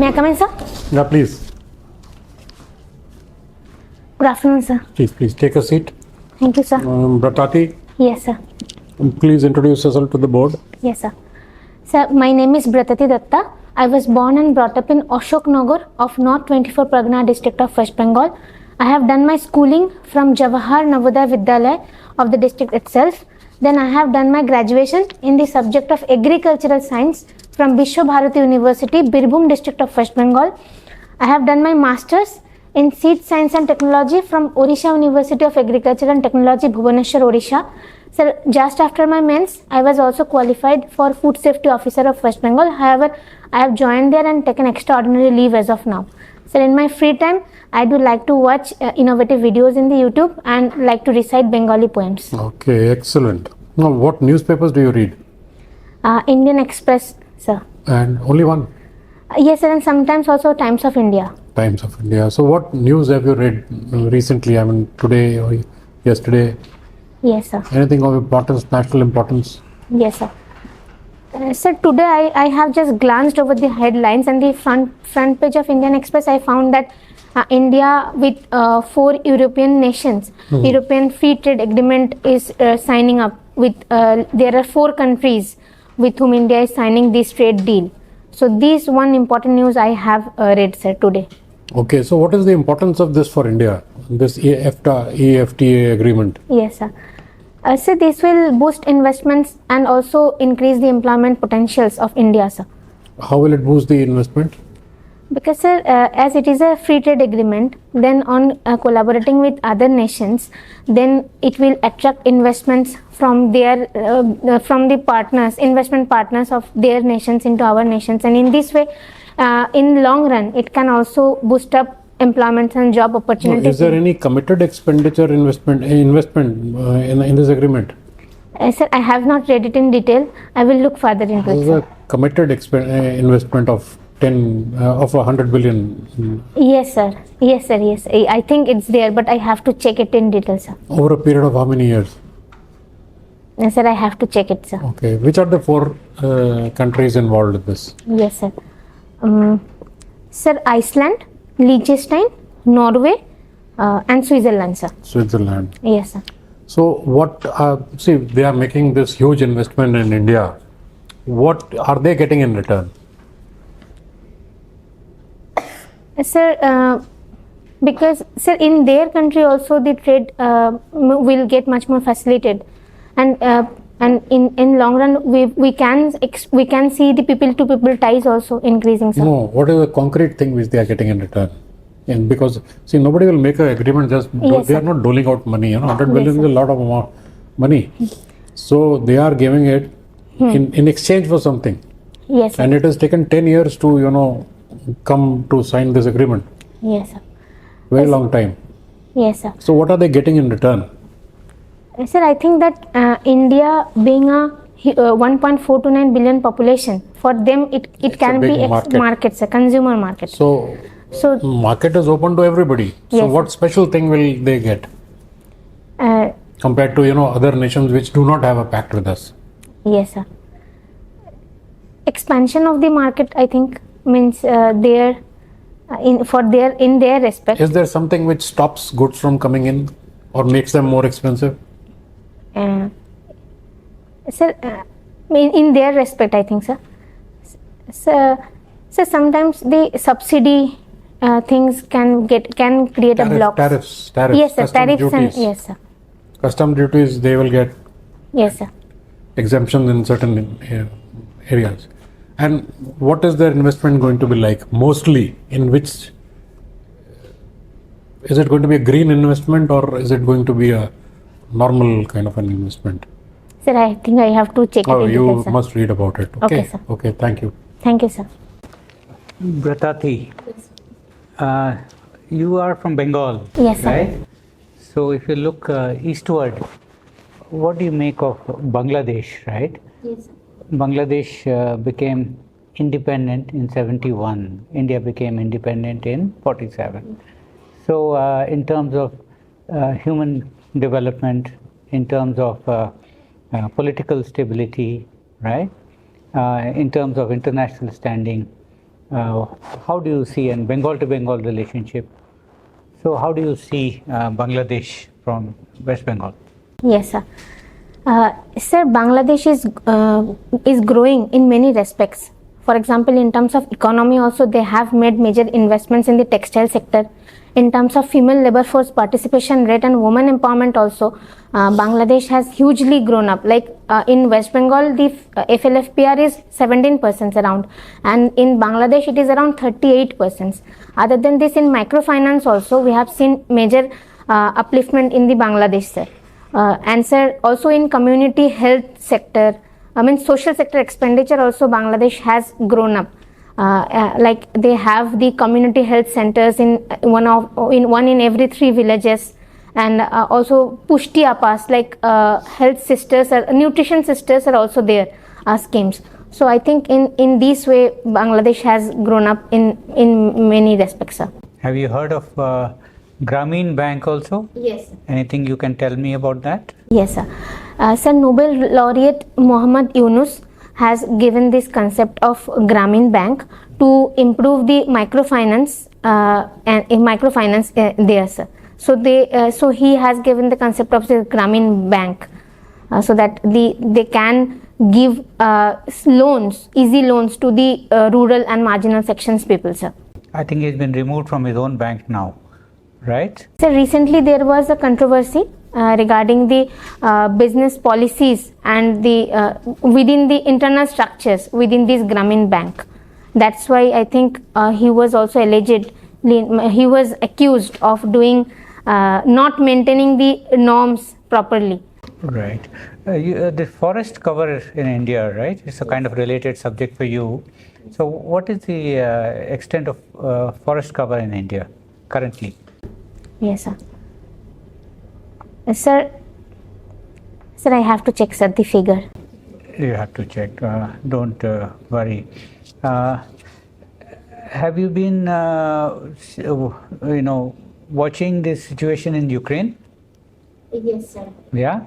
May I come in, sir? Yeah, please. Good afternoon, sir. Please take a seat. Thank you, sir. Bratati, Yes, sir. please introduce yourself to the board. Yes, sir. Sir, my name is Bratati Datta. I was born and brought up in Ashoknagar of North 24 Pragnya district of West Bengal. I have done my schooling from Jawahar Navodaya Vidyalaya of the district itself. Then I have done my graduation in the subject of agricultural science from Vishwa Bharati University, Birbhum district of West Bengal. I have done my masters in seed science and technology from Odisha University of Agriculture and Technology, Bhubaneswar, Odisha. Sir, just after my mains, I was also qualified for Food Safety Officer of West Bengal. However, I have joined there and taken extraordinary leave as of now. Sir, in my free time, I do like to watch innovative videos in the YouTube and like to recite Bengali poems. Okay, excellent. Now, what newspapers do you read? Indian Express, sir. And only one? Yes, sir, and sometimes also Times of India. Times of India. So, what news have you read recently? I mean, today or yesterday? Yes, sir. Anything of importance, national importance? Yes, sir. Sir, today I have just glanced over the headlines and the front page of Indian Express. I found that India with 4 European nations, European Free Trade Agreement is signing up with, there are 4 countries with whom India is signing this trade deal. So this one important news I have read, sir, today. Okay, so what is the importance of this for India, this EFTA agreement? Yes, sir. So this will boost investments and also increase the employment potentials of India, sir. How will it boost the investment? Because, sir, as it is a free trade agreement, then on collaborating with other nations, then it will attract investments from their from the partners, investment partners of their nations into our nations, and in this way, in long run, it can also boost up employment and job opportunities. Is there any committed expenditure investment in this agreement? Sir, I have not read it in detail. I will look further into it. Is a committed investment of 100 billion? Yes, sir. Yes, sir. Yes, I think it's there, but I have to check it in detail, sir. Over a period of how many years? Yes, sir, I have to check it, sir. Okay. Which are the 4 countries involved in this? Yes, sir. Sir, Iceland, Liechtenstein, Norway, and Switzerland, sir. Switzerland. Yes, sir. So what, see, they are making this huge investment in India. What are they getting in return? Sir, because, sir, in their country also the trade will get much more facilitated, and in long run we can see the people to people ties also increasing, sir. No, what is the concrete thing which they are getting in return? And because, see, nobody will make an agreement just, Yes, they are sir. not doling out money, 100 Yes, billion sir. is a lot of money. So they are giving it in exchange for something. Yes, sir. And it has taken 10 years to, come to sign this agreement. Yes, sir. Very long time. Yes, sir. So what are they getting in return? Sir, I think that India being a 1.429 billion population, for them it can a be big market. sir, consumer market. So market is open to everybody. So Yes, what special thing will they get compared to other nations which do not have a pact with us? Yes, sir. Expansion of the market, I think, means in their respect. Is there something which stops goods from coming in or makes them more expensive? Sir, in their respect, I think, sir. So sometimes the subsidy things can create a block. Tariffs. Yes, sir. Custom Tariffs and duties. yes, sir. Custom duties, they will get Yes, sir. exemptions in certain areas. And what is their investment going to be like? Mostly in which? Is it going to be a green investment or is it going to be a normal kind of an investment? Sir, I think I have to check it. Oh, in you detail, sir. must read about it. Okay, sir. Okay, thank you. Thank you, sir. Bratati, you are from Bengal, Yes, sir. right? So if you look eastward, what do you make of Bangladesh, right? Yes, sir. Bangladesh became independent in 71. India became independent in 47. So in terms of human development, in terms of political stability, right? In terms of international standing, how do you see, and Bengal to Bengal relationship? So how do you see Bangladesh from West Bengal? Yes, sir. Sir, Bangladesh is growing in many respects. For example, in terms of economy also, they have made major investments in the textile sector. In terms of female labor force participation rate and women empowerment also, Bangladesh has hugely grown up. Like in West Bengal, the FLFPR is 17% around, and in Bangladesh it is around 38%. Other than this, in microfinance also, we have seen major upliftment in the Bangladesh, sir. And sir, also in community health sector, social sector expenditure also, Bangladesh has grown up. Like they have the community health centers in one in every 3 villages, and also Pushti Apas, like health sisters or nutrition sisters are also there schemes. So I think in this way Bangladesh has grown up in many respects, sir. Have you heard of Grameen Bank also? Yes. Anything you can tell me about that? Yes, sir. Sir, Nobel laureate Muhammad Yunus has given this concept of Grameen Bank to improve the microfinance there, sir. So he has given the concept of the Grameen Bank, so that they can give easy loans to the rural and marginal sections people, sir. I think he's been removed from his own bank now, right? So recently there was a controversy regarding the business policies and the within the internal structures within this Grameen Bank. That's why I think he was also he was accused of doing not maintaining the norms properly. Right. The forest cover in India, right? It's a kind of related subject for you. So what is the extent of forest cover in India currently? Yes, sir. Sir, I have to check, sir, the figure. You have to check. Don't worry. Have you been, watching this situation in Ukraine? Yes, sir. Yeah.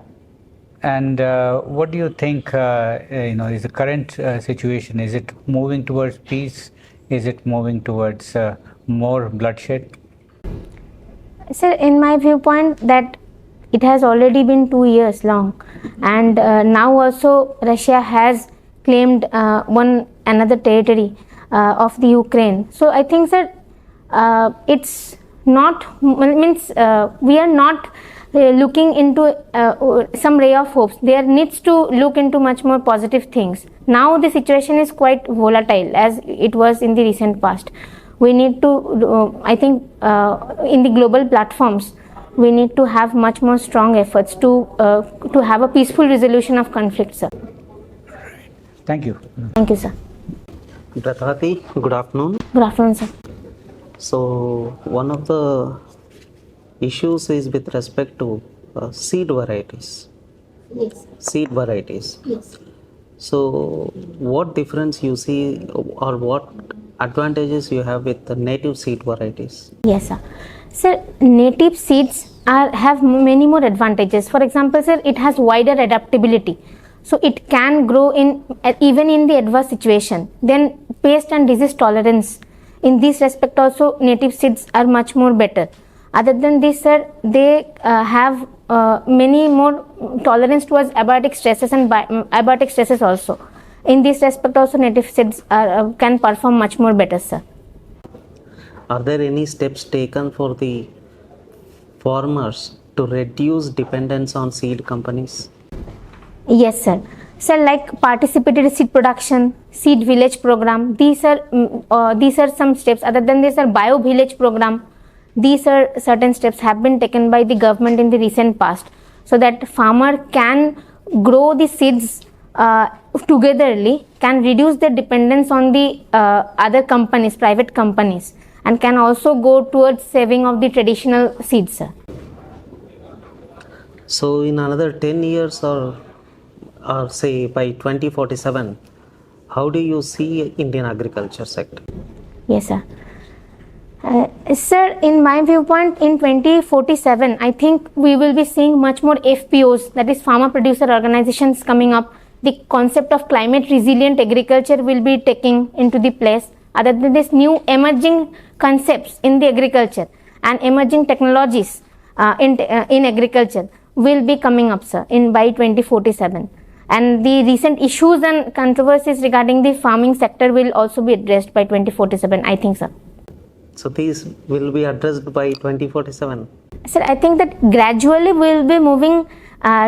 And what do you think? Is the current situation? Is it moving towards peace? Is it moving towards more bloodshed? Sir, in my viewpoint, that it has already been 2 years long, and now also Russia has claimed one another territory of the Ukraine. So I think, sir, it's not we are not looking into some ray of hopes. There needs to look into much more positive things. Now the situation is quite volatile as it was in the recent past. We need to, I think, in the global platforms, we need to have much more strong efforts to have a peaceful resolution of conflict, sir. Thank you. Thank you, sir. Bratati, good afternoon. Good afternoon, sir. So one of the issues is with respect to seed varieties. Yes. Seed varieties. Yes. So what difference you see or what advantages you have with the native seed varieties? Yes, sir. Sir, native seeds have many more advantages. For example, sir, it has wider adaptability. So it can grow even in the adverse situation. Then pest and disease tolerance. In this respect also, native seeds are much more better. Other than this, sir, they have many more tolerance towards abiotic stresses and abiotic stresses also. In this respect also, native seeds can perform much more better, sir. Are there any steps taken for the farmers to reduce dependence on seed companies? Yes, sir. Sir, like participated seed production, seed village program, these are some steps. Other than this, sir, bio village program. These are certain steps have been taken by the government in the recent past, so that farmer can grow the seeds togetherly, can reduce their dependence on the other companies, private companies, and can also go towards saving of the traditional seeds, sir. So in another 10 years or say by 2047, how do you see Indian agriculture sector? Yes, sir. Sir, in my viewpoint, in 2047, I think we will be seeing much more FPOs, that is farmer producer organizations, coming up. The concept of climate resilient agriculture will be taking into the place. other than this new emerging concepts in the agriculture and emerging technologies in agriculture will be coming up, sir, in by 2047. And the recent issues and controversies regarding the farming sector will also be addressed by 2047, I think, sir. So these will be addressed by 2047. Sir, I think that gradually we will be moving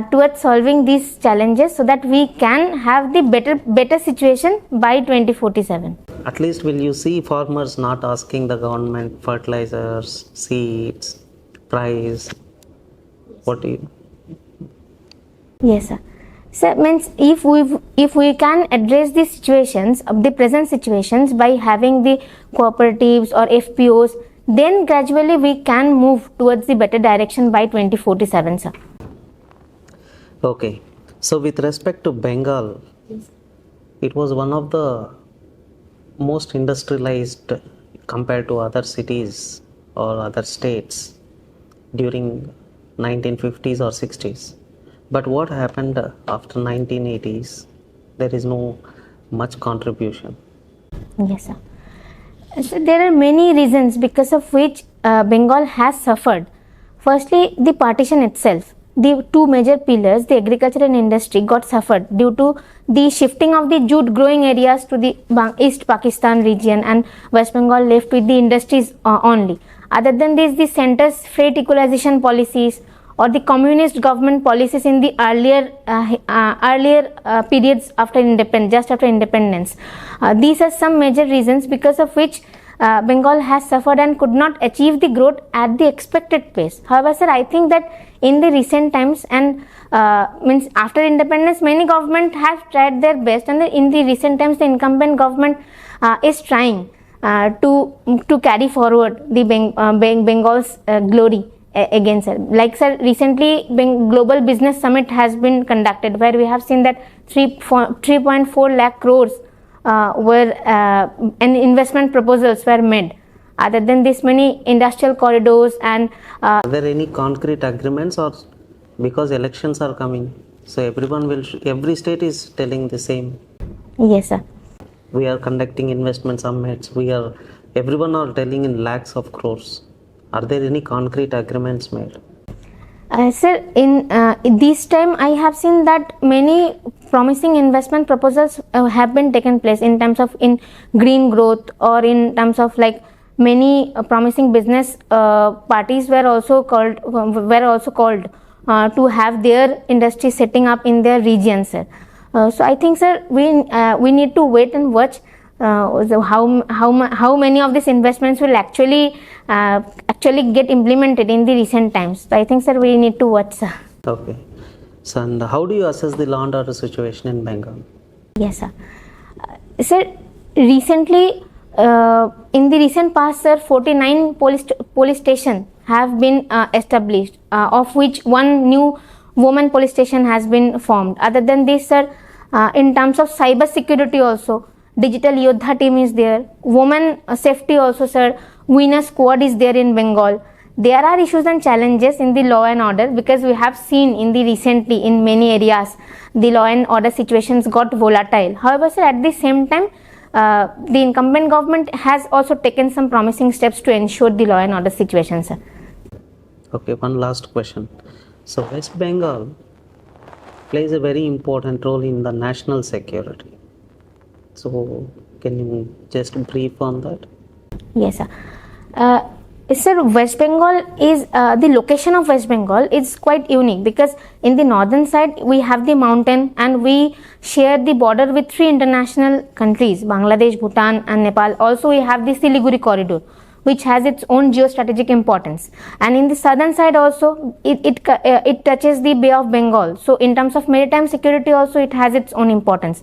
towards solving these challenges so that we can have the better situation by 2047. At least will you see farmers not asking the government fertilizers, seeds, price? What do you? Yes, sir. So means if we can address these situations, the present situations, by having the cooperatives or FPOs, then gradually we can move towards the better direction by 2047, sir. Okay. So with respect to Bengal, it was one of the most industrialized compared to other cities or other states during 1950s or 60s. But what happened after 1980s? There is no much contribution. Yes, sir. So there are many reasons because of which Bengal has suffered. Firstly, the partition itself. The two major pillars, the agriculture and industry, got suffered due to the shifting of the jute growing areas to the East Pakistan region, and West Bengal left with the industries only. Other than this, the center's freight equalization policies or the communist government policies in the earlier periods after just after independence. These are some major reasons because of which Bengal has suffered and could not achieve the growth at the expected pace. However, sir, I think that in the recent times and means after independence, many government have tried their best, and in the recent times, the incumbent government is trying to carry forward the Bengal's glory again, sir. Like, sir, recently Global Business Summit has been conducted, where we have seen that 3.4 lakh crores and investment proposals were made. Other than this, many industrial corridors and Are there any concrete agreements, or because elections are coming, so every state is telling the same? yes, sir. We are conducting investment summits. Everyone are telling in lakhs of crores. Are there any concrete agreements made? Sir, in this time I have seen that many promising investment proposals have been taken place in terms of in green growth, or in terms of like many promising business parties were also called to have their industry setting up in their regions, sir. So I think, sir, we need to wait and watch how many of these investments will actually get implemented in the recent times. So I think, sir, we need to watch, sir. Okay. So, and how do you assess the law and order situation in Bengal? Yes, sir. Sir, recently, in the recent past, sir, 49 police stations have been established, of which one new woman police station has been formed. Other than this, sir, in terms of cyber security also, Digital Yodha team is there. Women safety also, sir. Winner squad is there in Bengal. There are issues and challenges in the law and order, because we have seen recently in many areas the law and order situations got volatile. However, sir, at the same time, the incumbent government has also taken some promising steps to ensure the law and order situation, sir. Okay, one last question. So West Bengal plays a very important role in the national security. So can you just brief on that? Yes, sir. Sir, West Bengal is the location of West Bengal is quite unique, because in the northern side we have the mountain, and we share the border with 3 international countries, Bangladesh, Bhutan and Nepal. Also we have the Siliguri corridor, which has its own geostrategic importance, and in the southern side also it touches the Bay of Bengal. So in terms of maritime security also it has its own importance.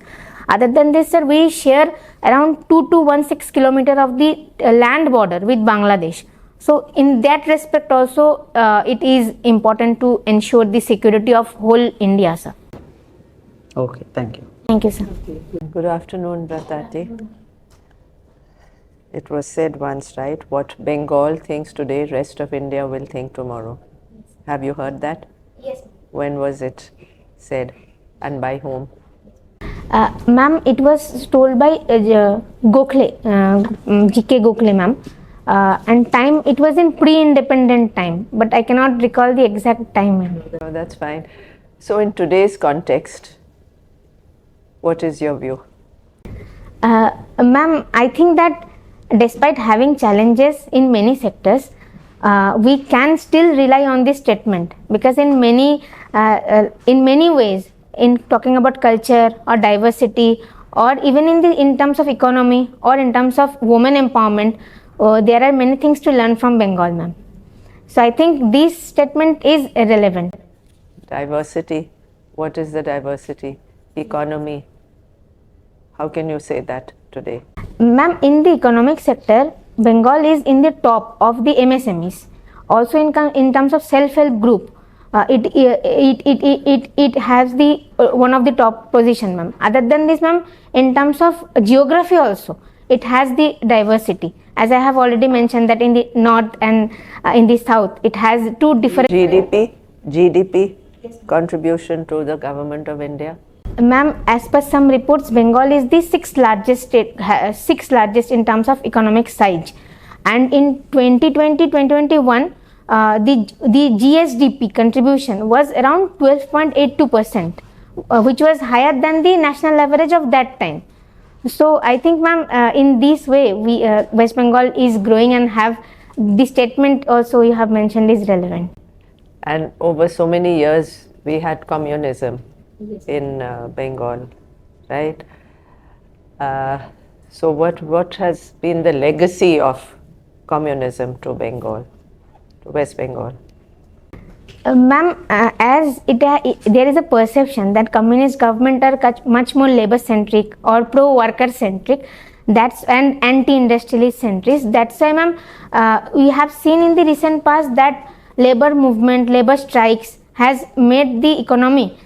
Other than this, sir, we share around 2216 kilometer of the land border with Bangladesh. So in that respect also it is important to ensure the security of whole India, sir. Okay, thank you. Thank you, sir. Good afternoon, Bratati. It was said once, right? What Bengal thinks today, rest of India will think tomorrow. Have you heard that? Yes. When was it said, and by whom? Ma'am, it was told by Gokhale, G.K. Gokhale, ma'am. And time, it was in pre-independent time, but I cannot recall the exact time, ma'am. No, that's fine. So in today's context, what is your view? Ma'am, I think that despite having challenges in many sectors, we can still rely on this statement, because in many ways, in talking about culture or diversity, or even in terms of economy or in terms of women empowerment, there are many things to learn from Bengal, ma'am. So I think this statement is relevant. Diversity, what is the diversity? Economy, how can you say that today? Ma'am, in the economic sector, Bengal is in the top of the MSMEs. Also in terms of self-help group, it has the one of the top position, ma'am. Other than this, ma'am, in terms of geography also, it has the diversity. As I have already mentioned that in the north and in the south, it has two different GDP contribution to the government of India. Ma'am, as per some reports, Bengal is the sixth largest state, sixth largest in terms of economic size. And in 2020-2021, the GSDP contribution was around 12.82%, which was higher than the national average of that time. So I think, ma'am, in this way, West Bengal is growing, and have the statement also you have mentioned is relevant. And over so many years, we had communism in Bengal, right? So what has been the legacy of communism to Bengal, to West Bengal? Ma'am, as there is a perception that communist government are much more labor centric or pro worker centric, that's and anti-industrialist centric. That's why, ma'am, we have seen in the recent past that labor movement, labor strikes has made the economy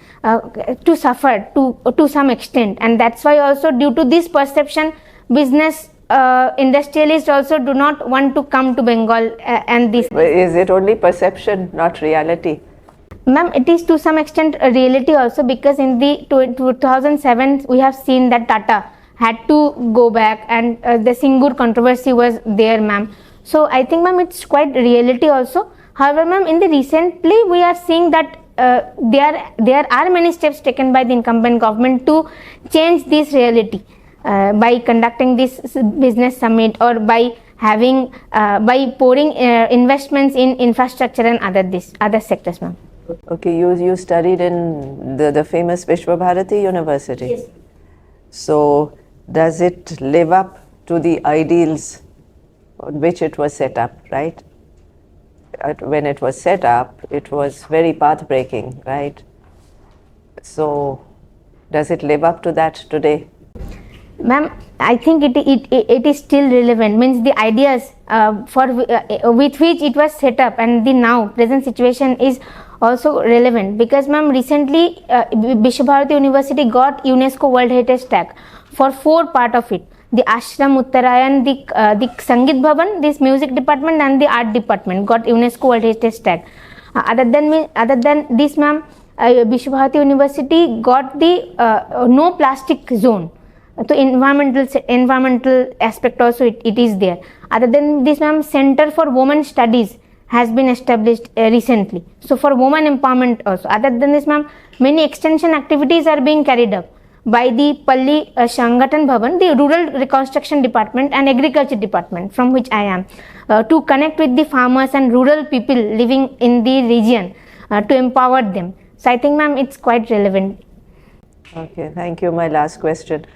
to suffer to some extent, and that's why also due to this perception, business industrialists also do not want to come to Bengal, and this. Is it only perception, not reality? Ma'am, it is to some extent a reality also, because in the 2007 we have seen that Tata had to go back, and the Singur controversy was there, ma'am. So I think, ma'am, it's quite reality also. However, ma'am, in the recently we are seeing that there are many steps taken by the incumbent government to change this reality, by conducting this business summit, or by having by pouring investments in infrastructure and other sectors, ma'am. Okay, you studied in the famous Vishwabharati University. Yes. So does it live up to the ideals on which it was set up, right? When it was set up, it was very path-breaking, right? So does it live up to that today? Ma'am, I think it is still relevant. Means the ideas with which it was set up and the now present situation is also relevant, because, ma'am, recently Vishwabharati University got UNESCO World Heritage Tag for 4 parts of it: the Ashram, Uttarayan, the Sangeet Bhavan, this music department, and the art department got UNESCO World Heritage Tag. Other than this, ma'am, Vishwabharati University got the no plastic zone. So environmental aspect also it is there. Other than this, ma'am, Center for Women Studies has been established recently. So for women empowerment also. Other than this, ma'am, many extension activities are being carried out by the Palli Shangatan Bhavan, the Rural Reconstruction Department and Agriculture Department, from which I am, to connect with the farmers and rural people living in the region, to empower them. So I think, ma'am, it's quite relevant. Okay, thank you. My last question.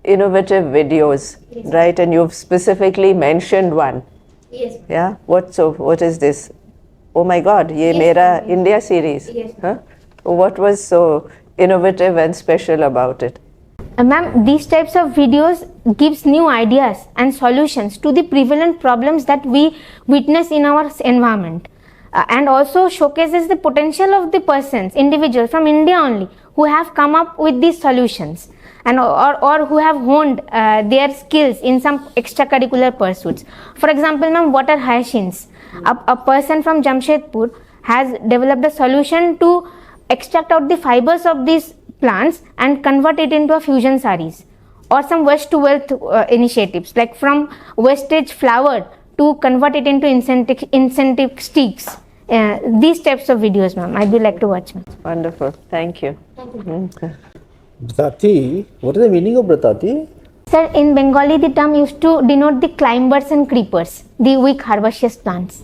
Innovative videos, yes, right? And you've specifically mentioned one. Yes. Yeah? What is this? Oh my God, Ye Mera India series. Yes. Huh? What was so innovative and special about it? Ma'am, these types of videos gives new ideas and solutions to the prevalent problems that we witness in our environment, and also showcases the potential of the persons, individuals from India only, who have come up with these solutions, and or who have honed their skills in some extracurricular pursuits. For example, ma'am, water hyacinths. A person from Jamshedpur has developed a solution to extract out the fibers of these plants and convert it into a fusion sarees, or some waste to wealth initiatives, like from wastage flower to convert it into incentive sticks. These types of videos, ma'am, I'd be like to watch, ma'am. Wonderful. Thank you. Bratati, what is the meaning of Bratati? Sir, in Bengali, the term used to denote the climbers and creepers, the weak herbaceous plants.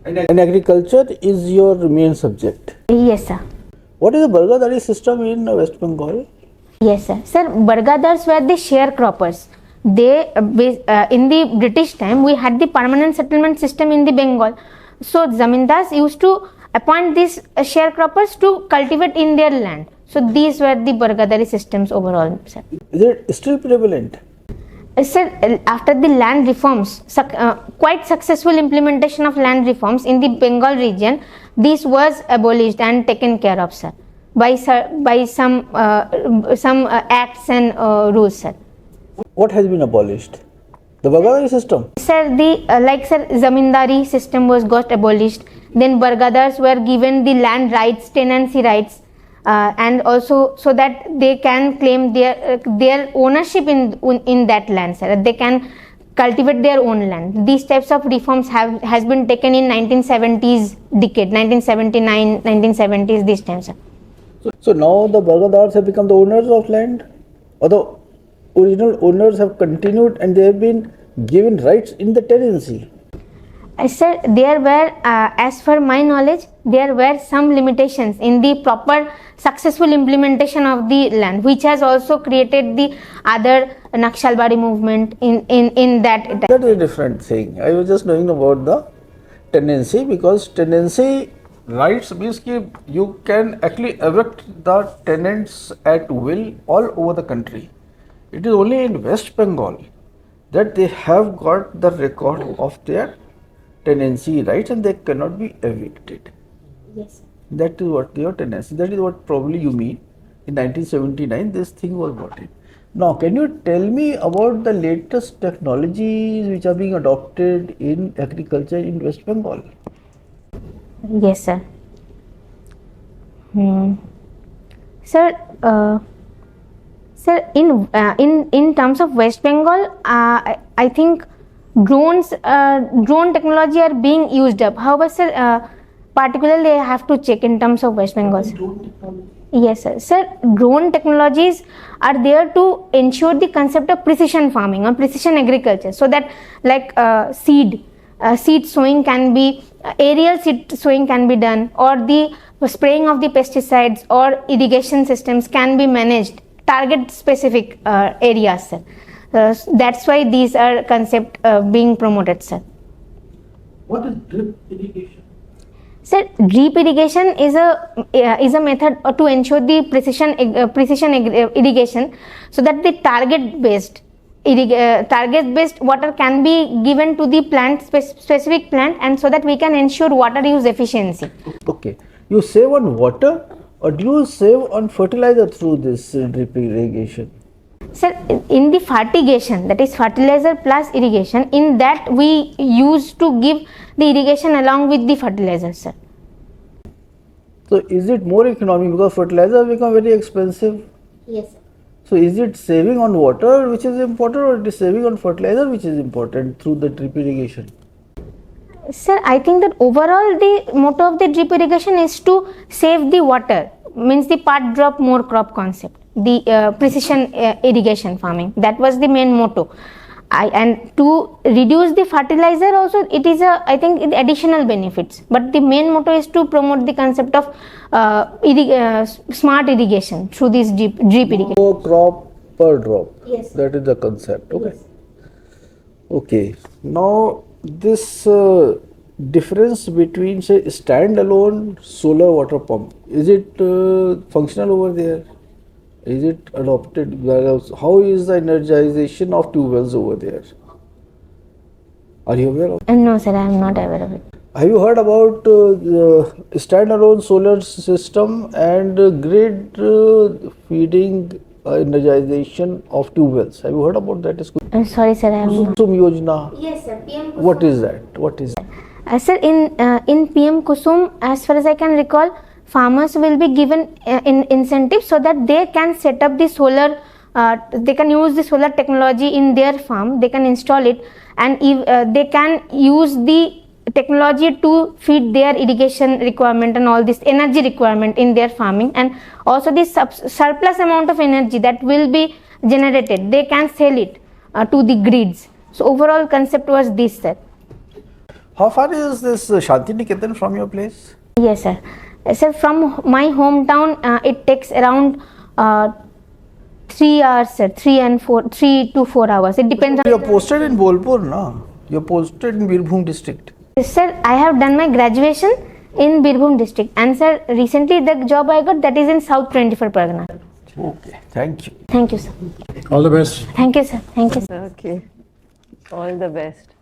And agriculture is your main subject. Yes, sir. What is the Bargadari system in West Bengal? Yes, sir. Sir, Bargadars were the sharecroppers. They, in the British time, we had the permanent settlement system in the Bengal. So, zamindars used to appoint these sharecroppers to cultivate in their land. So, these were the Bargadari systems overall, sir. Is it still prevalent? Sir, after the land reforms, quite successful implementation of land reforms in the Bengal region, this was abolished and taken care of, sir, by some acts and rules, sir. What has been abolished? The Bargadari system? Sir, the zamindari system got abolished. Then Bargadars were given the land rights, tenancy rights, and also so that they can claim their ownership in that land, sir. They can cultivate their own land. These types of reforms has been taken in 1970s decade, 1979, 1970s, these times, sir. So now the Bargadars have become the owners of land, or the original owners have continued and they have been given rights in the tenancy? Sir, there were, as per my knowledge, there were some limitations in the proper successful implementation of the land, which has also created the other Naxalbari movement in that. That is a different thing. I was just knowing about the tenancy, because tenancy rights means कि you can actually evict the tenants at will all over the country. It is only in West Bengal that they have got the record of their tenancy rights and they cannot be evicted. Yes. That is what your tenancy, that is what probably you mean. In 1979 this thing was brought in. Now can you tell me about the latest technologies which are being adopted in agriculture in West Bengal? Yes, sir. Sir, sir, in terms of West Bengal, I think drone technology are being used up. However, sir, particularly I have to check in terms of West Bengal. Yes, sir. Sir, drone technologies are there to ensure the concept of precision farming or precision agriculture, so that like seed sowing can be, aerial seed sowing can be done, or the spraying of the pesticides or irrigation systems can be managed, target specific areas, sir. That's why these are concept being promoted, sir. What is drip irrigation? Sir, drip irrigation is a method to ensure the precision irrigation, so that the target based water can be given to the plant, specific plant, and so that we can ensure water use efficiency. Okay, you save on water, or do you save on fertilizer through this drip irrigation? Sir, in the fertigation, that is fertilizer plus irrigation, in that we used to give the irrigation along with the fertilizer, sir. So is it more economic because fertilizer become very expensive? Yes, sir. So is it saving on water which is important, or it is saving on fertilizer which is important through the drip irrigation? Sir, I think that overall the motto of the drip irrigation is to save the water, means the part drop more crop concept, the precision irrigation farming. That was the main motto. And to reduce the fertilizer also, it is I think additional benefits, but the main motto is to promote the concept of smart irrigation through this drip irrigation. More crop per drop. Yes. That is the concept. Okay. Yes. Okay. Now this difference between, say, standalone solar water pump, is it functional over there? Is it adopted? How is the energization of tube wells over there? Are you aware of? No, sir, I am not aware of it. Have you heard about standalone solar system and grid feeding energization of tube wells? Have you heard about that? I'm sorry, sir, I am not. Kusum Yojana. Yes, sir. PM What is that? What is that? Sir, in PM Kusum, as far as I can recall, farmers will be given in incentives so that they can set up the solar, they can use the solar technology in their farm, they can install it, and they can use the technology to feed their irrigation requirement and all this energy requirement in their farming, and also this surplus amount of energy that will be generated, they can sell it to the grids. So overall concept was this, sir. How far is this Shanti Niketan from your place? Yes, sir. Sir, from my hometown, it takes around 3 hours, sir. 3 to 4 hours. It depends on. You're posted in Bolpur, no? You're posted in Birbhum district. Yes, sir, I have done my graduation in Birbhum district, and sir, recently the job I got, that is in South 24 Pargana. Okay, thank you. Thank you, sir. All the best. Thank you, sir. Thank you, sir. Okay. All the best.